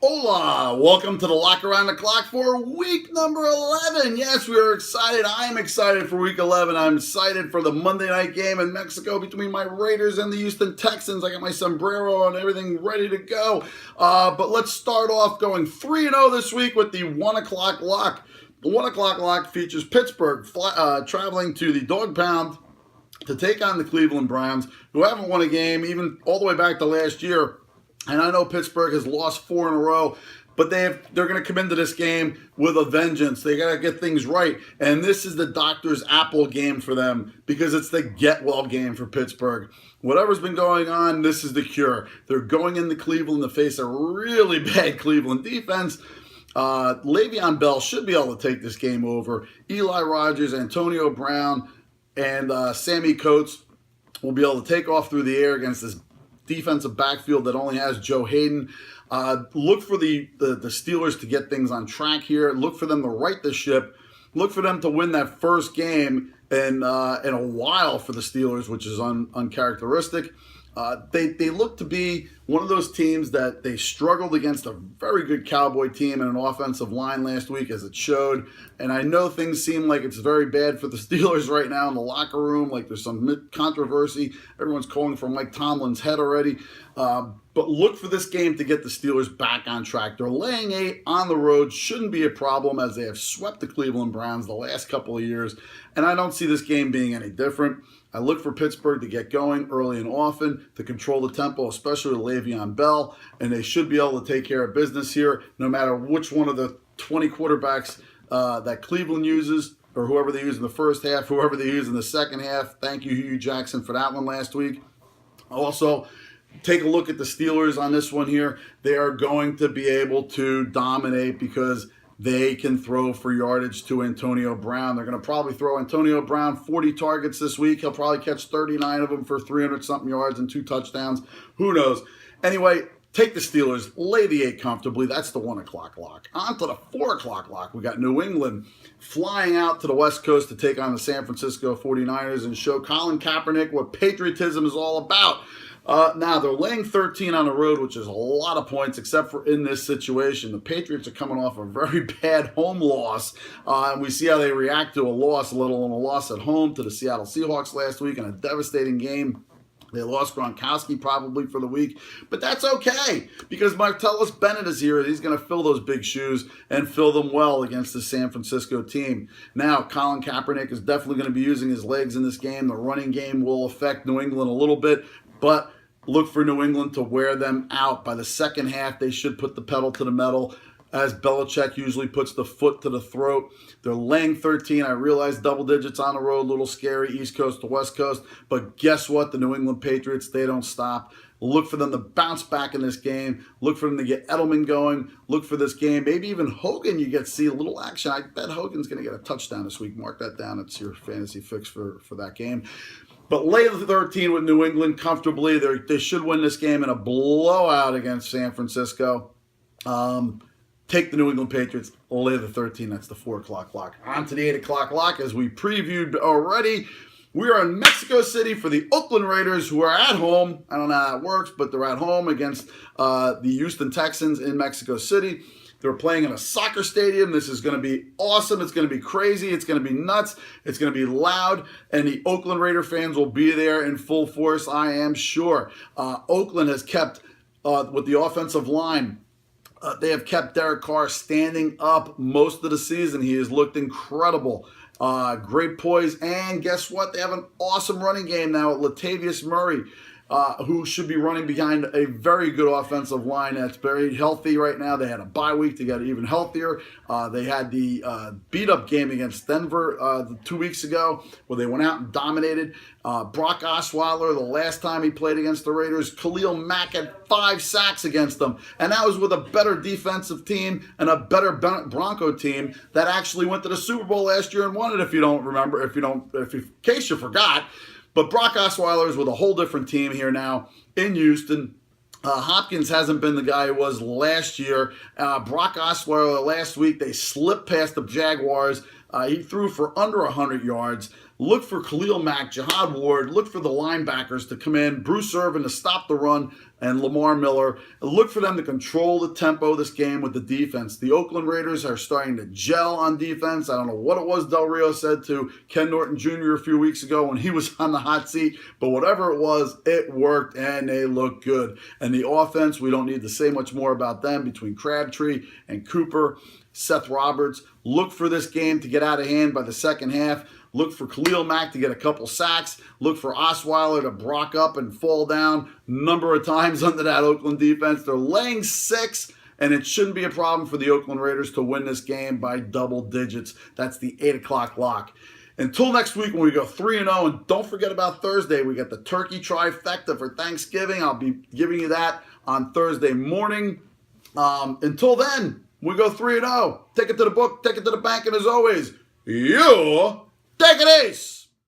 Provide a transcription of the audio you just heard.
Hola! Welcome to the Lock Around the Clock for week number 11. Yes, we are excited. I am excited for week 11. I'm excited for the Monday night game in Mexico between my Raiders and the Houston Texans. I got my sombrero and everything ready to go. But let's start off going 3-0 this week with the 1 o'clock lock. The 1 o'clock lock features Pittsburgh traveling to the Dog Pound to take on the Cleveland Browns, who haven't won a game even all the way back to last year. And I know Pittsburgh has lost 4 in a row, but they're going to come into this game with a vengeance. They got to get things right. And this is the doctor's apple game for them because it's the get well game for Pittsburgh. Whatever's been going on, this is the cure. They're going into Cleveland to face a really bad Cleveland defense. Le'Veon Bell should be able to take this game over. Eli Rogers, Antonio Brown, and Sammy Coates will be able to take off through the air against this defensive backfield that only has Joe Hayden. Look for the Steelers to get things on track here. Look for them to right the ship. Look for them to win that first game in a while for the Steelers, which is uncharacteristic. They look to be one of those teams that they struggled against a very good Cowboy team and an offensive line last week, as it showed. And I know things seem like it's very bad for the Steelers right now in the locker room. Like there's some controversy. Everyone's calling for Mike Tomlin's head already. But look for this game to get the Steelers back on track. They're laying 8 on the road. Shouldn't be a problem as they have swept the Cleveland Browns the last couple of years. And I don't see this game being any different. I look for Pittsburgh to get going early and often, to control the tempo, especially with Le'Veon Bell, and they should be able to take care of business here, no matter which one of the 20 quarterbacks that Cleveland uses, or whoever they use in the first half, whoever they use in the second half. Thank you, Hugh Jackson, for that one last week. Also, take a look at the Steelers on this one here. They are going to be able to dominate because they can throw for yardage to Antonio Brown. They're going to probably throw Antonio Brown 40 targets this week. He'll probably catch 39 of them for 300-something yards and 2 touchdowns. Who knows? Anyway, take the Steelers, lay the 8 comfortably. That's the 1 o'clock lock. On to the 4 o'clock lock. We got New England flying out to the West Coast to take on the San Francisco 49ers and show Colin Kaepernick what patriotism is all about. Now, they're laying 13 on the road, which is a lot of points, except for in this situation. The Patriots are coming off a very bad home loss, and we see how they react to a loss, let alone a loss at home to the Seattle Seahawks last week in a devastating game. They lost Gronkowski probably for the week, but that's okay because Martellus Bennett is here. He's going to fill those big shoes and fill them well against the San Francisco team. Now, Colin Kaepernick is definitely going to be using his legs in this game. The running game will affect New England a little bit, but look for New England to wear them out. By the second half, they should put the pedal to the metal, as Belichick usually puts the foot to the throat. They're laying 13. I realize double digits on the road, a little scary, East Coast to West Coast. But guess what? The New England Patriots, they don't stop. Look for them to bounce back in this game. Look for them to get Edelman going. Look for this game. Maybe even Hogan, you get to see a little action. I bet Hogan's going to get a touchdown this week. Mark that down. It's your fantasy fix for that game. But lay the 13 with New England comfortably. They should win this game in a blowout against San Francisco. Take the New England Patriots, lay the 13. That's the 4 o'clock lock. On to the 8 o'clock lock, as we previewed already. We are in Mexico City for the Oakland Raiders, who are at home. I don't know how that works, but they're at home against the Houston Texans in Mexico City. They're playing in a soccer stadium. This is going to be awesome. It's going to be crazy. It's going to be nuts. It's going to be loud. And the Oakland Raider fans will be there in full force, I am sure. Oakland has kept, with the offensive line, they have kept Derek Carr standing up most of the season. He has looked incredible. Great poise. And guess what? They have an awesome running game now with Latavius Murray, who should be running behind a very good offensive line that's very healthy right now. They had a bye week to get even healthier. They had the beat-up game against Denver 2 weeks ago where they went out and dominated. Brock Osweiler, the last time he played against the Raiders, Khalil Mack had 5 sacks against them. And that was with a better defensive team and a better Bronco team that actually went to the Super Bowl last year and won it, if you don't remember, in case you forgot. But Brock Osweiler is with a whole different team here now in Houston. Hopkins hasn't been the guy he was last year. Brock Osweiler last week, they slipped past the Jaguars. He threw for under 100 yards. look for Khalil Mack, Jihad Ward, look for the linebackers to come in, Bruce Irvin to stop the run, and Lamar Miller. Look for them to control the tempo of this game with the defense. The Oakland Raiders are starting to gel on defense. I don't know what it was Del Rio said to Ken Norton Jr. a few weeks ago when he was on the hot seat, but whatever it was, it worked and they look good. And the offense, we don't need to say much more about them between Crabtree and Cooper, Seth Roberts. Look for this game to get out of hand by the second half. Look for Khalil Mack to get a couple sacks. Look for Osweiler to brock up and fall down a number of times under that Oakland defense. They're laying 6, and it shouldn't be a problem for the Oakland Raiders to win this game by double digits. That's the 8 o'clock lock. Until next week when we go 3-0, and don't forget about Thursday. We got the turkey trifecta for Thanksgiving. I'll be giving you that on Thursday morning. Until then, we go 3-0. Take it to the book, take it to the bank, and as always, you take it ace.